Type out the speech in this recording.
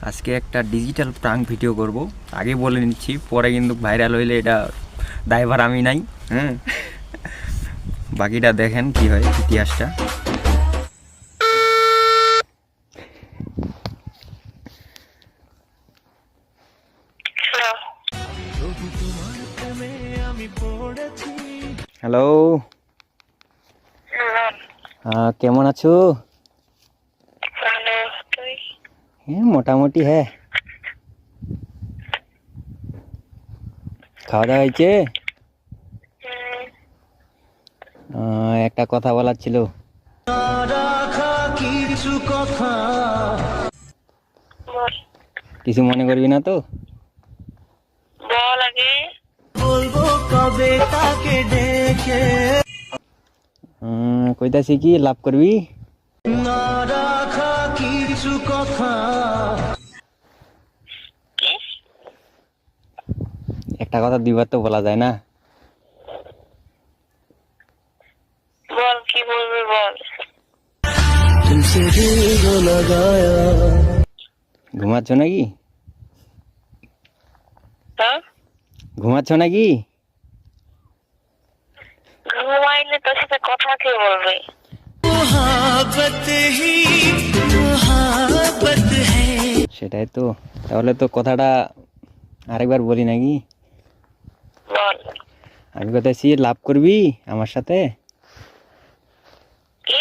আজকে একটা digital prank video করব। আগে বলে নিচ্ছি, পরে কিন্তু ভাইরাল হইলে এটা দায়ভার আমি নাই। হ্যাঁ, বাকিটা দেখেন কি হয় ইতিহাসটা। হ্যালো, কেমন আছো? হ্যাঁ, মোটামুটি। হ্যাঁ, খাওয়া দাওয়া হয়েছে? একটা কথা বলার ছিল। কিছু মনে করবি না তো? কইতাছি কি, লাভ করবি? একটা কথা দুইবার তো বলা যায় না। বল, কি বলবি বল। ঘুমাচ্ছ নাকি? হ্যাঁ, ঘুমাচ্ছ নাকি? ঘুমাইলে তোর সাথে কথা কে বলবে? সেটাই তো। তাহলে তো কথাটা আরেকবার বলি নাকি? বল। আমি কথাছি, লাভ করবি আমার সাথে? কি?